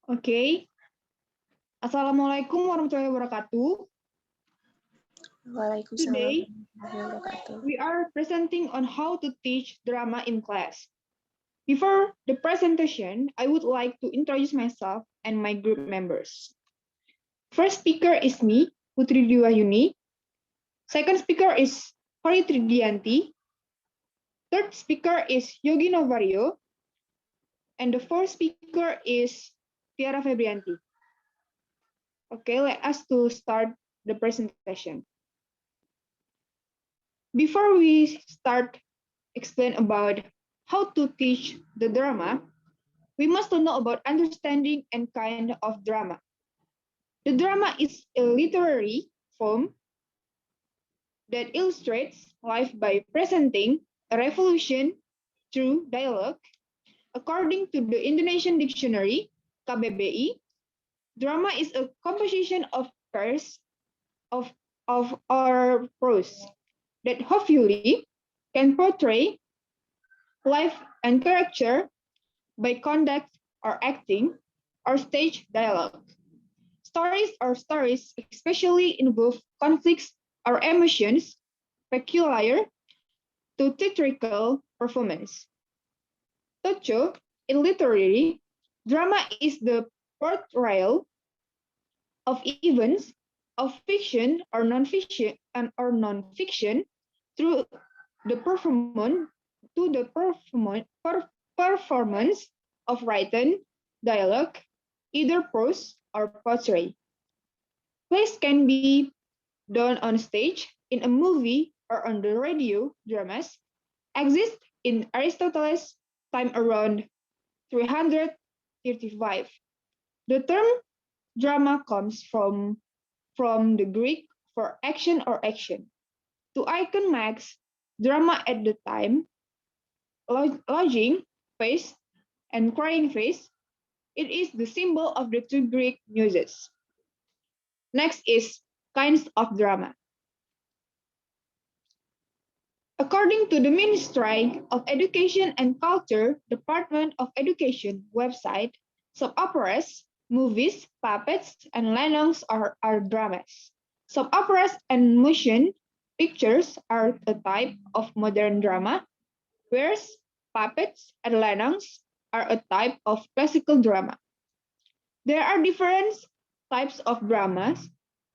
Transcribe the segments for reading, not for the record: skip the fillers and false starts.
Okay. Assalamualaikum warahmatullahi wabarakatuh. Waalaikumsalam Today, warahmatullahi wabarakatuh. we are presenting on how to teach drama in class. Before the presentation, I would like to introduce myself and my group members. First speaker is me, Putri Dwi Wahyuni. Second speaker is Hori Tridianti. Third speaker is Yogi Novario. And the fourth speaker is Tiara Febrianti. Okay, let us to start the presentation. Before we start explain about how to teach the drama, we must know about understanding and kind of drama. The drama is a literary form that illustrates life by presenting a revolution through dialogue. According to the Indonesian Dictionary, KBBI, drama is a composition of verse of or prose that hopefully can portray life and character by conduct or acting or stage dialogue. Stories especially involve conflicts or emotions peculiar to theatrical performance. Tocho, in literary, drama is the portrayal of events of fiction or non-fiction through the performance of written dialogue, either prose or poetry. Plays can be done on stage, in a movie, or on the radio. Dramas exist in Aristotle's time around 335. The term drama comes from the Greek for action or action. To icon max drama at the time, lodging face and crying face, it is the symbol of the two Greek muses. Next is kinds of drama. According to the Ministry of Education and Culture, Department of Education website, soap operas, movies, puppets, and lanongs are dramas. Soap operas and motion pictures are a type of modern drama, whereas puppets and lanongs are a type of classical drama. There are different types of dramas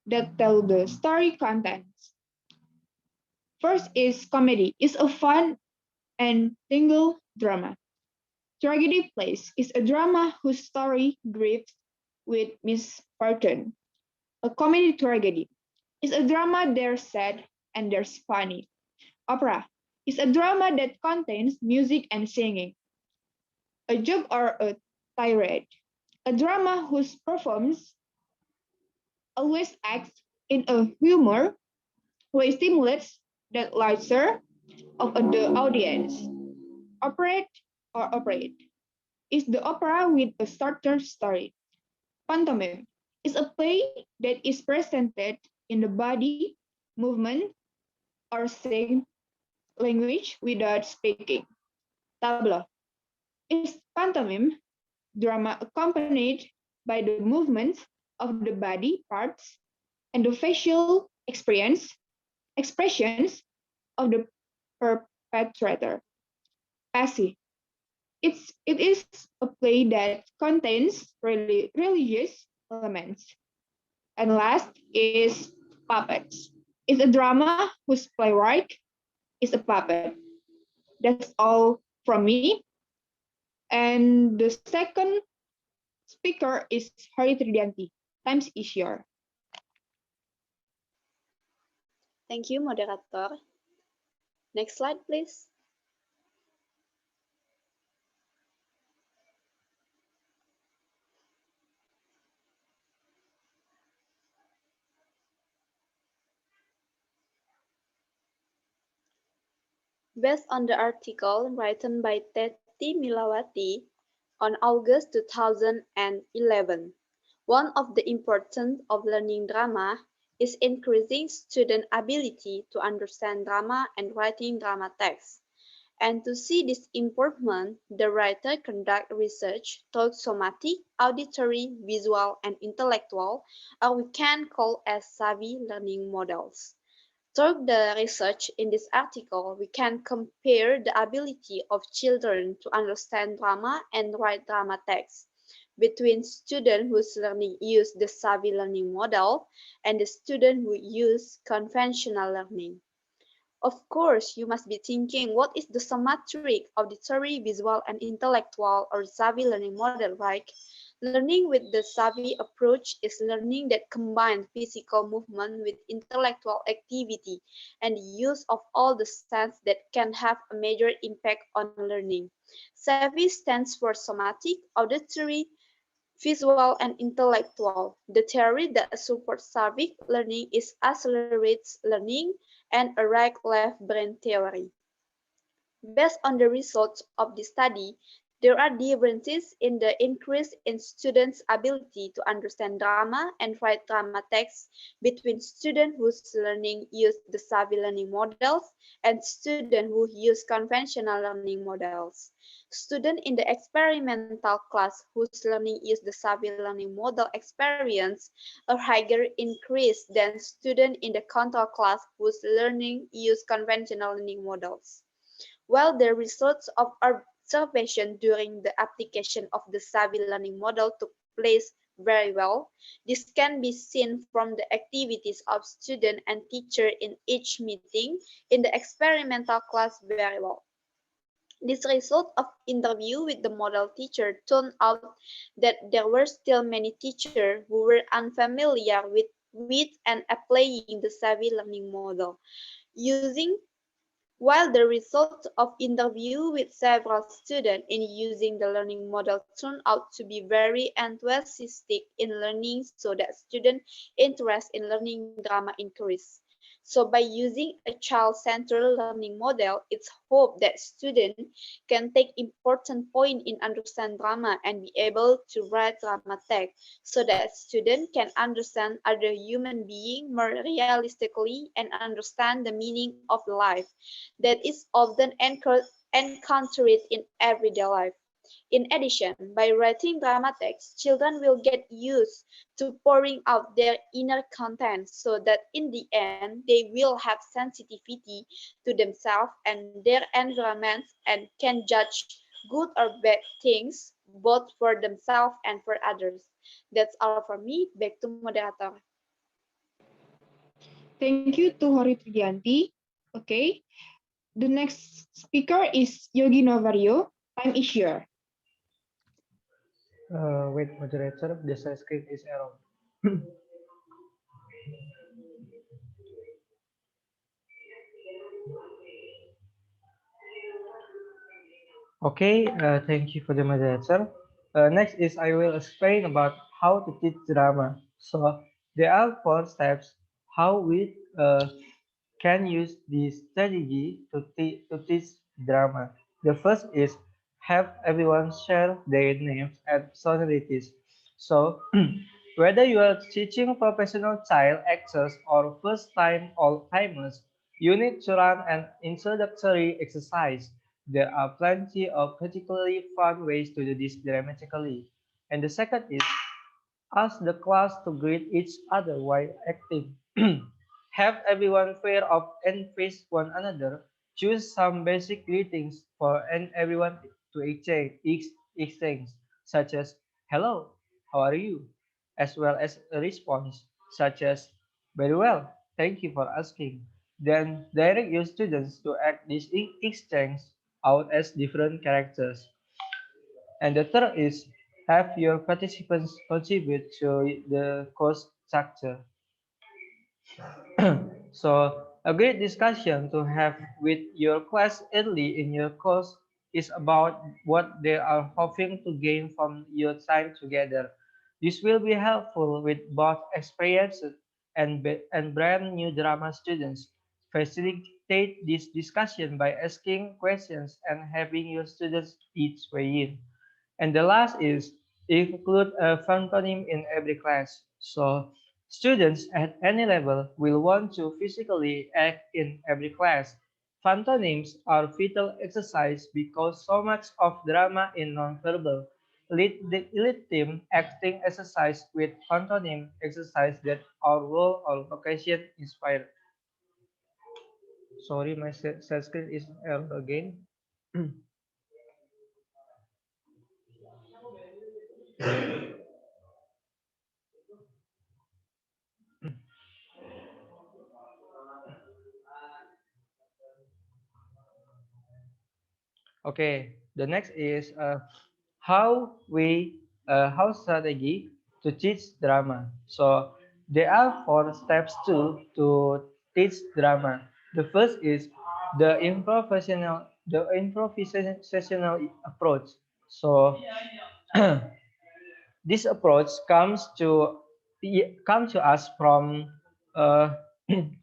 that tell the story contents. First is comedy. It's a fun and single drama. Tragedy plays is a drama whose story grieves with misfortune. A comedy tragedy is a drama there's sad and there's funny. Opera is a drama that contains music and singing. A joke or a tirade, a drama whose performance always acts in a humor way stimulates the laughter of the audience. Operate is the opera with a shorter story. Pantomime is a play that is presented in the body, movement, or sing language without speaking. Tableau is pantomime drama accompanied by the movements of the body parts and the facial expressions of the perpetrator. Passy. It is a play that contains religious elements. And last is puppets. It's a drama whose playwright is a puppet. That's all from me. And the second speaker is Hori Tridianti. Times is yours. Thank you, moderator. Next slide, please. Based on the article written by Teti Milawati on August 2011, one of the importance of learning drama is increasing student ability to understand drama and writing drama text. And to see this improvement, the writer conduct research through somatic, auditory, visual, and intellectual, or we can call as savvy learning models. Through the research in this article, we can compare the ability of children to understand drama and write drama text between students whose learning use the savvy learning model and the students who use conventional learning. Of course, you must be thinking what is the somatic, auditory, visual, and intellectual or savvy learning model like? Learning with the savvy approach is learning that combines physical movement with intellectual activity and the use of all the senses that can have a major impact on learning. Savvy stands for somatic, auditory, visual, and intellectual. The theory that supports savvy learning is accelerates learning and a right-left brain theory. Based on the results of the study, there are differences in the increase in students' ability to understand drama and write drama text between students whose learning use the savvy learning models and students who use conventional learning models. Students in the experimental class whose learning use the savvy learning model experience a higher increase than students in the control class whose learning use conventional learning models. While the results of observation during the application of the savvy learning model took place very well, this can be seen from the activities of student and teacher in each meeting in the experimental class very well. This result of interview with the model teacher turned out that there were still many teachers who were unfamiliar with and applying the savvy learning model. Using While the results of interview with several students in using the learning model turned out to be very enthusiastic in learning so that student interest in learning drama increased. So by using a child-centered learning model, it's hoped that students can take important point in understand drama and be able to write drama text so that students can understand other human beings more realistically and understand the meaning of life that is often encountered in everyday life. In addition, by writing drama text, children will get used to pouring out their inner content so that in the end they will have sensitivity to themselves and their environments and can judge good or bad things both for themselves and for others. That's all for me. Back to moderator. Thank you to Hori Tridianti. Okay, the next speaker is Yogi Novario. Time is here. Wait, moderator, the share screen is error. Okay, thank you for the moderator. Next is I will explain about how to teach drama. So there are four steps how we can use this strategy to teach drama. The first is have everyone share their names and personalities. So whether you are teaching professional child actors or first time all timers, you need to run an introductory exercise. There are plenty of particularly fun ways to do this dramatically. And the second is ask the class to greet each other while acting. Have everyone fair off and face one another. Choose some basic greetings for and everyone to exchange, such as "Hello, how are you?" as well as a response such as "Very well, thank you for asking." Then direct your students to act this exchange out as different characters. And the third is have your participants contribute to the course structure. So a great discussion to have with your class early in your course is about what they are hoping to gain from your time together. This will be helpful with both experienced and brand new drama students. Facilitate this discussion by asking questions and having your students each weigh in. And the last is include a pantomime in every class. So students at any level will want to physically act in every class. Pantomimes are vital exercise because so much of drama in nonverbal. Elite team acting exercise with pantomime exercise that our role or location inspire. Sorry, my share screen is error again. Okay, the next is how strategy to teach drama. So there are four steps to teach drama. The first is the improvisational approach. So this approach comes to us from uh,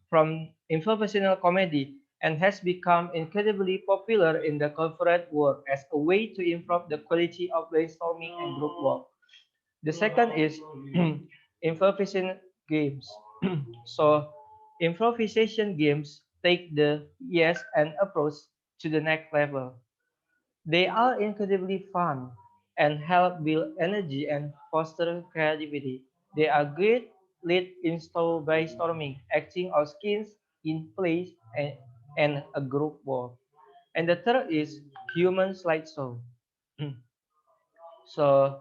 from improvisational comedy and has become incredibly popular in the corporate world as a way to improve the quality of brainstorming and group work. The second is improvisation games. So improvisation games take the yes and approach to the next level. They are incredibly fun and help build energy and foster creativity. They are great lead install brainstorming, acting out skills in place and a group work. And the third is human slideshow. So,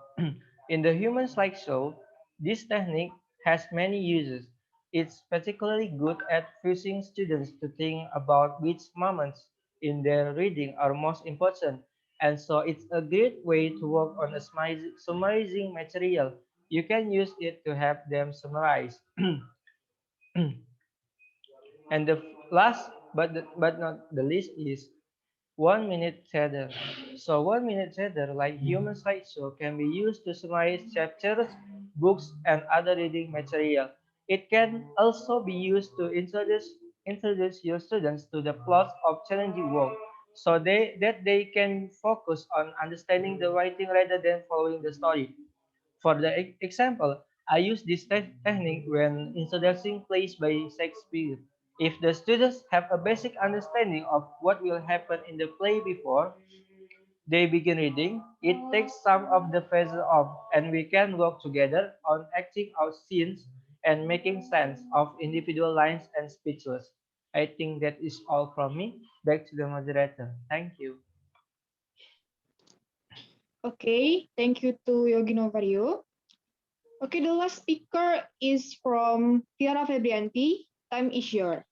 in the human slideshow, this technique has many uses. It's particularly good at forcing students to think about which moments in their reading are most important, and so it's a great way to work on a summarizing material. You can use it to help them summarize. And the last but not the least is 1 minute tether. So 1 minute tether, like human slideshow, can be used to summarize chapters, books, and other reading material. It can also be used to introduce your students to the plots of challenging work, so they can focus on understanding the writing rather than following the story. For the example, I use this technique when introducing plays by Shakespeare. If the students have a basic understanding of what will happen in the play before they begin reading, it takes some of the pressure off, and we can work together on acting out scenes and making sense of individual lines and speeches. I think that is all from me. Back to the moderator. Thank you. Okay, thank you to Yogi Novario. Okay, the last speaker is from Tiara Febrianti. Time is yours.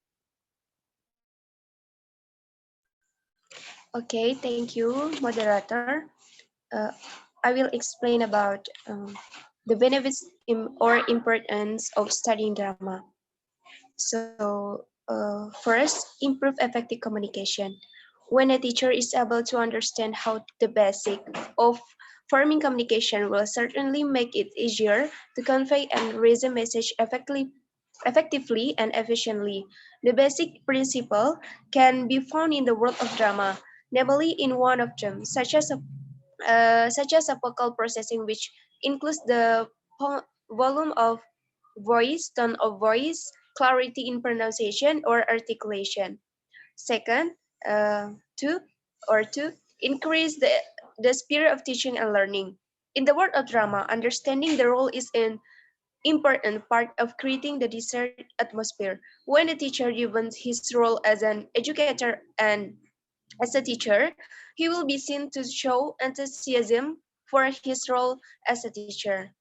Okay, thank you, moderator. Uh, I will explain about the benefits or importance of studying drama. So, first, improve effective communication. When a teacher is able to understand how the basic of forming communication will certainly make it easier to convey and raise a message effectively and efficiently. The basic principle can be found in the world of drama, namely in one of them, such as a vocal processing, which includes the volume of voice, tone of voice, clarity in pronunciation or articulation. Second, two or two, increase the spirit of teaching and learning. In the world of drama, understanding the role is an important part of creating the desired atmosphere. When a teacher given his role as an educator and as a teacher, he will be seen to show enthusiasm for his role as a teacher.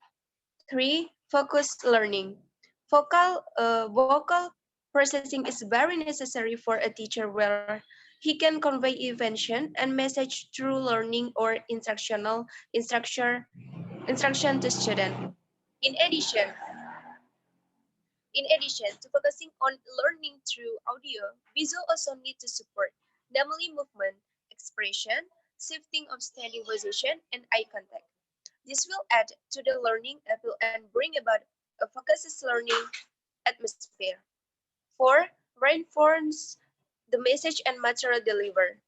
Three, focused learning. Vocal processing is very necessary for a teacher where he can convey invention and message through learning or instruction to student. In addition, in addition to focusing on learning through audio, visual also need to support, namely movement, expression, shifting of standing position, and eye contact. This will add to the learning appeal and bring about a focused learning atmosphere. 4. Reinforce the message and material delivered.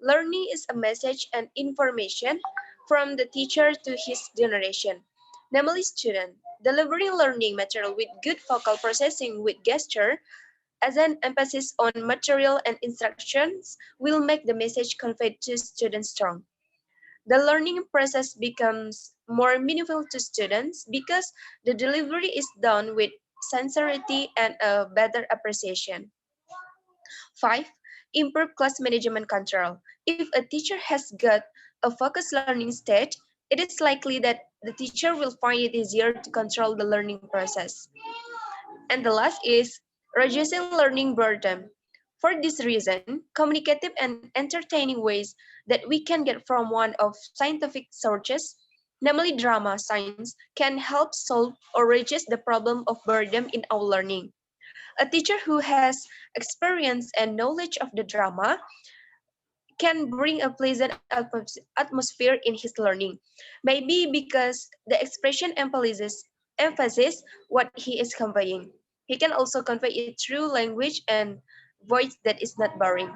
Learning is a message and information from the teacher to his generation, namely student. Delivering learning material with good vocal processing with gesture as an emphasis on material and instructions will make the message conveyed to students strong. The learning process becomes more meaningful to students because the delivery is done with sincerity and a better appreciation. 5. Improve class management control. If a teacher has got a focused learning stage, it is likely that the teacher will find it easier to control the learning process. And the last is reducing learning burden. For this reason, communicative and entertaining ways that we can get from one of scientific sources, namely drama science, can help solve or reduce the problem of burden in our learning. A teacher who has experience and knowledge of the drama can bring a pleasant atmosphere in his learning. Maybe because the expression emphasis what he is conveying. He can also convey it through language and voice that is not boring.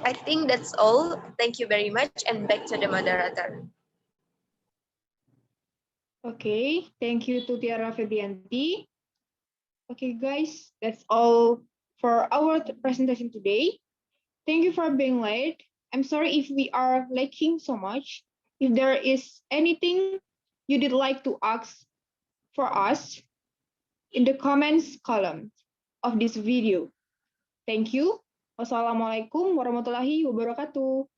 I think that's all. Thank you very much, and back to the moderator. Okay, thank you to Tiara Febrianti. Okay, guys, that's all for our presentation today. Thank you for being late. I'm sorry if we are lacking so much. If there is anything you did like to ask for us in the comments column of this video. Thank you. Wassalamualaikum warahmatullahi wabarakatuh.